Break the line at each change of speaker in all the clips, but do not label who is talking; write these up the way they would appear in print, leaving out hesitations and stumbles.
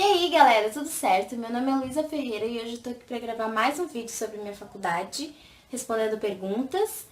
aí, galera, tudo certo? Meu nome é Luísa Ferreira e hoje eu tô aqui pra gravar mais um vídeo sobre minha faculdade, respondendo perguntas.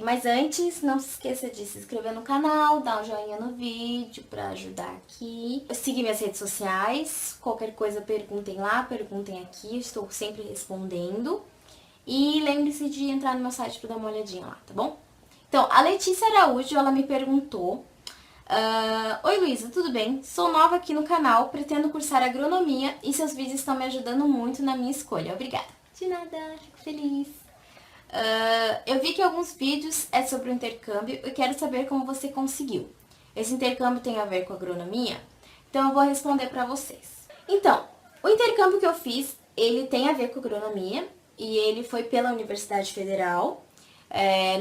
Mas antes, não se esqueça de se inscrever no canal, dar um joinha no vídeo pra ajudar aqui. Seguir minhas redes sociais, qualquer coisa perguntem lá, perguntem aqui, eu estou sempre respondendo. E lembre-se de entrar no meu site pra dar uma olhadinha lá, tá bom? Então, a Letícia Araújo, ela me perguntou: Oi Luísa, tudo bem? Sou nova aqui no canal, pretendo cursar agronomia e seus vídeos estão me ajudando muito na minha escolha. Obrigada. De nada, fico feliz. Eu vi que alguns vídeos é sobre o intercâmbio e quero saber como você conseguiu. Esse intercâmbio tem a ver com agronomia? Então eu vou responder para vocês. Então, o intercâmbio que eu fiz, ele tem a ver com agronomia e ele foi pela Universidade Federal.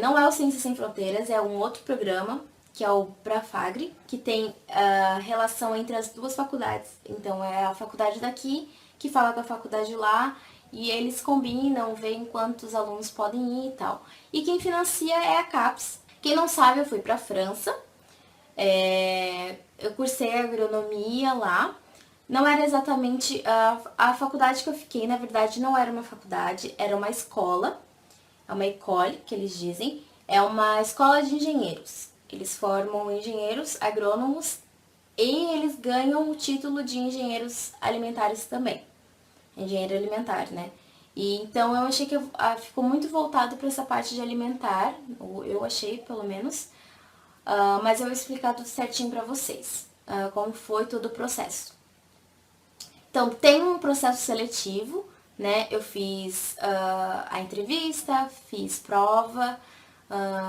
Não é o Ciências Sem Fronteiras, é um outro programa, que é o Brafagre, que tem relação entre as duas faculdades. Então é a faculdade daqui que fala com a faculdade lá e eles combinam, veem quantos alunos podem ir e tal. E quem financia é a CAPES. Quem não sabe, eu fui para a França, eu cursei agronomia lá. Não era exatamente a faculdade que eu fiquei, na verdade não era uma faculdade, era uma escola. É uma école, que eles dizem. É uma escola de engenheiros. Eles formam engenheiros, agrônomos e eles ganham o título de engenheiros alimentares também. Engenheiro alimentar, né? E então eu achei que ficou muito voltado para essa parte de alimentar, ou eu achei pelo menos. Mas eu vou explicar tudo certinho para vocês, como foi todo o processo. Então, tem um processo seletivo, né? Eu fiz a entrevista, fiz prova,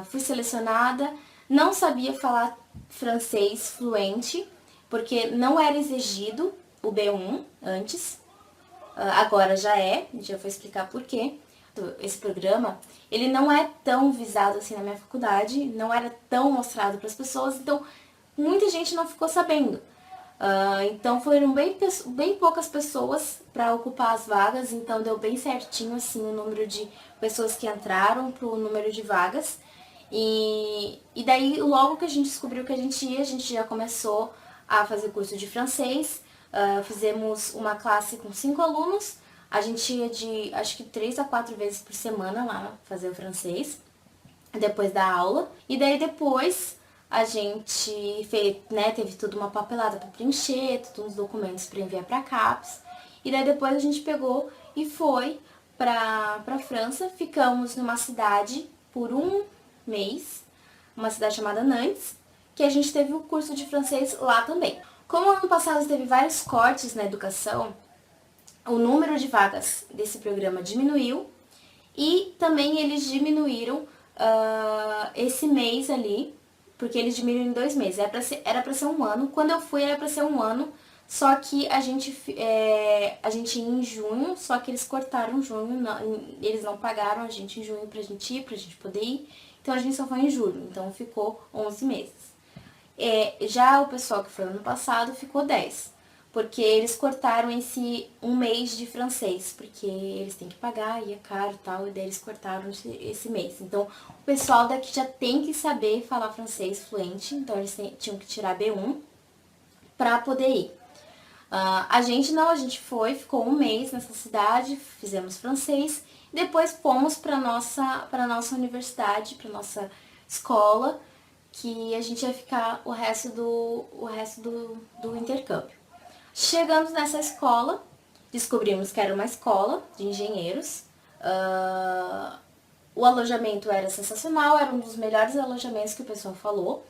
fui selecionada. Não sabia falar francês fluente, porque não era exigido o B1 antes. Agora já vou explicar por quê. Esse programa, ele não é tão visado assim na minha faculdade, não era tão mostrado para as pessoas, então muita gente não ficou sabendo. Então foram bem poucas pessoas para ocupar as vagas, então deu bem certinho assim o número de pessoas que entraram pro número de vagas. E daí logo que a gente descobriu que a gente já começou a fazer curso de francês. Fizemos uma classe com 5 alunos, a gente ia de acho que 3 a 4 vezes por semana lá fazer o francês, depois da aula. E daí depois a gente fez, né, teve tudo uma papelada para preencher, todos uns documentos para enviar para a CAPES. E daí depois a gente pegou e foi para França. Ficamos numa cidade por um mês, uma cidade chamada Nantes, que a gente teve o curso de francês lá também. Como ano passado teve vários cortes na educação, o número de vagas desse programa diminuiu e também eles diminuíram esse mês ali, porque eles diminuíram em 2 meses. Era pra ser um ano. Quando eu fui era pra ser um ano, só que a gente ia em junho, só que eles cortaram junho, eles não pagaram a gente em junho pra gente ir, pra gente poder ir. Então a gente só foi em julho, então ficou 11 meses. Já o pessoal que foi ano passado ficou 10, porque eles cortaram esse um mês de francês, porque eles têm que pagar e é caro e tal, e daí eles cortaram esse mês. Então o pessoal daqui já tem que saber falar francês fluente, então eles tinham que tirar B1 para poder ir. A gente não, a gente ficou um mês nessa cidade, fizemos francês, depois fomos para nossa universidade, para nossa escola, que a gente ia ficar o resto do intercâmbio. Chegando nessa escola, descobrimos que era uma escola de engenheiros. O alojamento era sensacional, era um dos melhores alojamentos que o pessoal falou,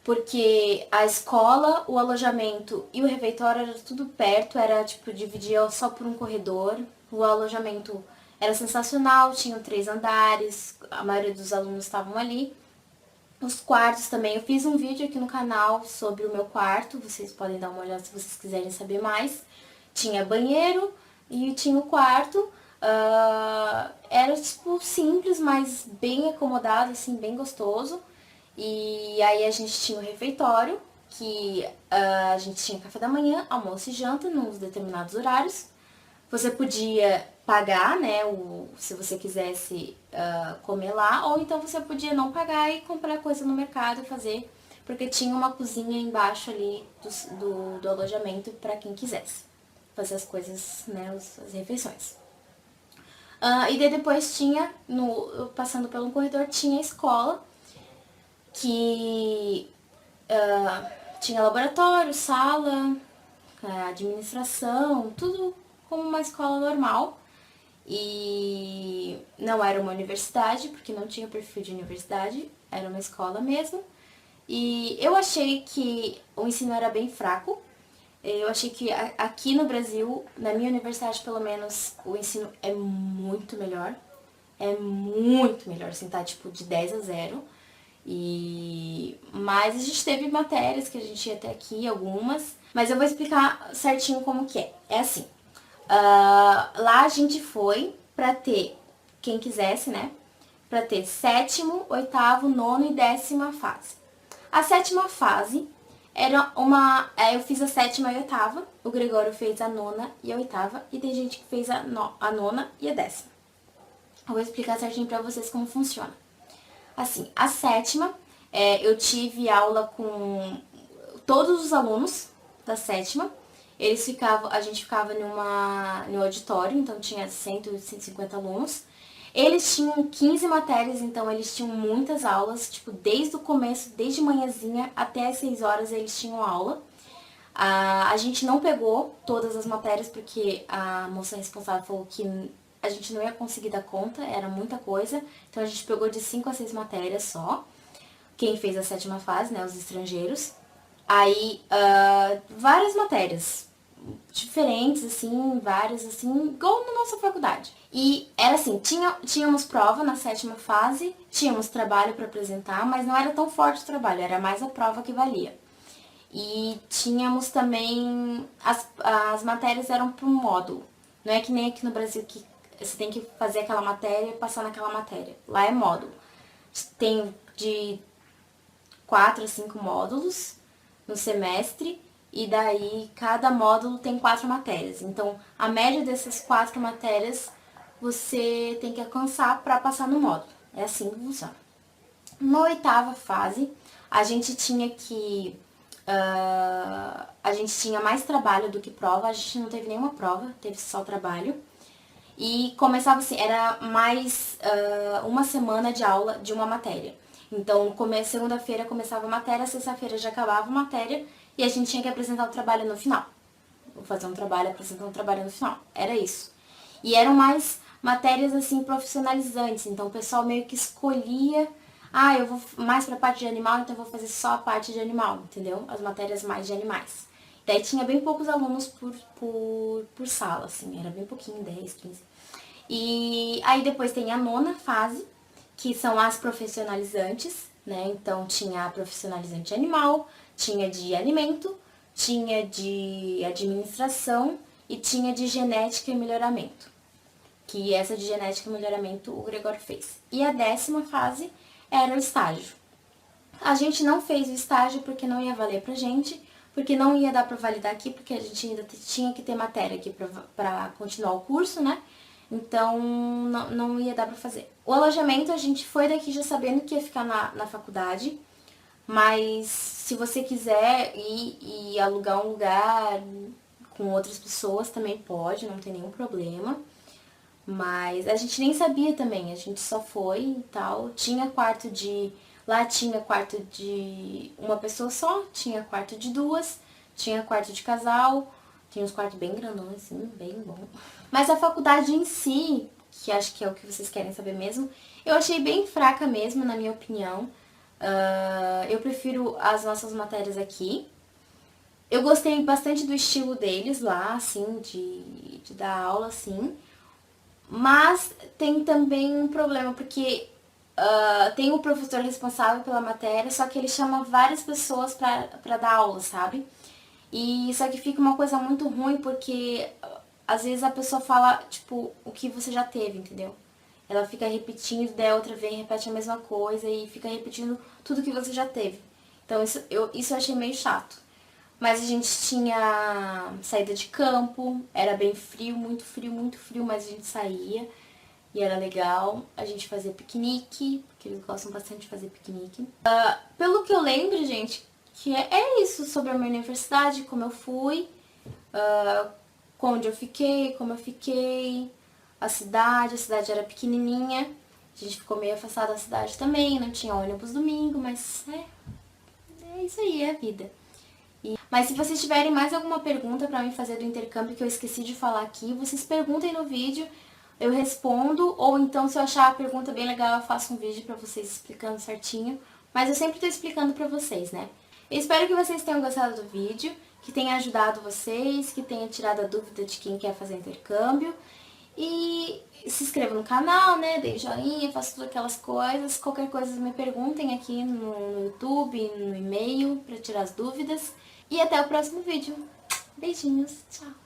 porque a escola, o alojamento e o refeitório era tudo perto, era tipo, dividia só por um corredor. O alojamento era sensacional, tinha 3 andares, a maioria dos alunos estavam ali. Os quartos também, eu fiz um vídeo aqui no canal sobre o meu quarto, vocês podem dar uma olhada se vocês quiserem saber mais. Tinha banheiro e tinha o quarto, era tipo simples, mas bem acomodado, assim, bem gostoso. E aí a gente tinha o refeitório, que a gente tinha café da manhã, almoço e janta, nos determinados horários. Você podia pagar, né, se você quisesse comer lá, ou então você podia não pagar e comprar coisa no mercado e fazer porque tinha uma cozinha embaixo ali do alojamento para quem quisesse fazer as coisas, né, as refeições. E daí depois tinha, passando pelo corredor, tinha a escola, que tinha laboratório, sala, administração, tudo como uma escola normal. E não era uma universidade, porque não tinha perfil de universidade, era uma escola mesmo. E eu achei que o ensino era bem fraco. Eu achei que aqui no Brasil, na minha universidade pelo menos, o ensino é muito melhor. É muito melhor, assim, tá tipo de 10 a 0. Mas a gente teve matérias que a gente ia até aqui, algumas. Mas eu vou explicar certinho como que é. É assim, lá a gente foi pra ter, quem quisesse, né? Pra ter 7º, 8º, 9º e 10ª fase. A 7ª fase era uma... eu fiz a 7ª e a 8ª, o Gregório fez a 9ª e a 8ª, e tem gente que fez a 9ª e a 10ª. Eu vou explicar certinho pra vocês como funciona. Assim, a 7ª, eu tive aula com todos os alunos da 7ª. A gente ficava no auditório, então tinha 100, 150 alunos. Eles tinham 15 matérias, então eles tinham muitas aulas, tipo, desde o começo, desde manhãzinha até as 6 horas eles tinham aula. A gente não pegou todas as matérias porque a moça responsável falou que a gente não ia conseguir dar conta, era muita coisa. Então a gente pegou de 5 a 6 matérias só. Quem fez a 7ª fase, né, os estrangeiros. Aí, várias matérias diferentes, assim, várias, assim, igual na nossa faculdade. E era assim, tínhamos prova na 7ª fase, tínhamos trabalho para apresentar, mas não era tão forte o trabalho, era mais a prova que valia. E tínhamos também, as matérias eram por módulo. Não é que nem aqui no Brasil que você tem que fazer aquela matéria e passar naquela matéria. Lá é módulo. Tem de 4 a 5 módulos no semestre, e daí cada módulo tem 4 matérias. Então, a média dessas 4 matérias você tem que alcançar para passar no módulo. É assim que funciona. Na 8ª fase, a gente tinha que... a gente tinha mais trabalho do que prova. A gente não teve nenhuma prova, teve só trabalho. E começava assim, era mais uma semana de aula de uma matéria. Então, segunda-feira começava a matéria, sexta-feira já acabava a matéria e a gente tinha que apresentar o trabalho no final. Vou fazer um trabalho, apresentar um trabalho no final. Era isso. E eram mais matérias, assim, profissionalizantes. Então, o pessoal meio que escolhia... eu vou mais pra parte de animal, então eu vou fazer só a parte de animal, entendeu? As matérias mais de animais. Daí tinha bem poucos alunos por sala, assim. Era bem pouquinho, 10, 15. E aí depois tem a 9ª fase, que são as profissionalizantes, né? Então tinha a profissionalizante animal, tinha de alimento, tinha de administração e tinha de genética e melhoramento. Que essa de genética e melhoramento o Gregório fez. E a 10ª fase era o estágio. A gente não fez o estágio porque não ia valer pra gente, porque não ia dar pra validar aqui, porque a gente ainda tinha que ter matéria aqui pra continuar o curso, né? Então, não ia dar pra fazer. O alojamento, a gente foi daqui já sabendo que ia ficar na faculdade, mas se você quiser ir e alugar um lugar com outras pessoas, também pode, não tem nenhum problema. Mas a gente nem sabia também, a gente só foi e tal. Lá tinha quarto de uma pessoa só, tinha quarto de duas, tinha quarto de casal, tinha uns quartos bem grandões, assim, bem bom. Mas a faculdade em si, que acho que é o que vocês querem saber mesmo, eu achei bem fraca mesmo, na minha opinião. Eu prefiro as nossas matérias aqui. Eu gostei bastante do estilo deles lá, assim, de dar aula, assim. Mas tem também um problema, porque tem o professor responsável pela matéria, só que ele chama várias pessoas pra dar aula, sabe? E só que fica uma coisa muito ruim, porque às vezes a pessoa fala, tipo, o que você já teve, entendeu? Ela fica repetindo, daí a outra vem, repete a mesma coisa e fica repetindo tudo que você já teve. Então isso eu achei meio chato. Mas a gente tinha saída de campo, era bem frio, muito frio, muito frio, mas a gente saía. e era legal. A gente fazia piquenique, porque eles gostam bastante de fazer piquenique. Pelo que eu lembro, gente, que é isso sobre a minha universidade, como eu fui, onde eu fiquei, como eu fiquei, a cidade era pequenininha, a gente ficou meio afastado da cidade também, não tinha ônibus domingo, mas é isso aí, é a vida. Mas se vocês tiverem mais alguma pergunta pra mim fazer do intercâmbio que eu esqueci de falar aqui, vocês perguntem no vídeo, eu respondo, ou então se eu achar a pergunta bem legal eu faço um vídeo pra vocês explicando certinho, mas eu sempre tô explicando pra vocês, né? Eu espero que vocês tenham gostado do vídeo, que tenha ajudado vocês, que tenha tirado a dúvida de quem quer fazer intercâmbio. E se inscreva no canal, né? Dê joinha, faça todas aquelas coisas. Qualquer coisa me perguntem aqui no YouTube, no e-mail, pra tirar as dúvidas. E até o próximo vídeo. Beijinhos, tchau!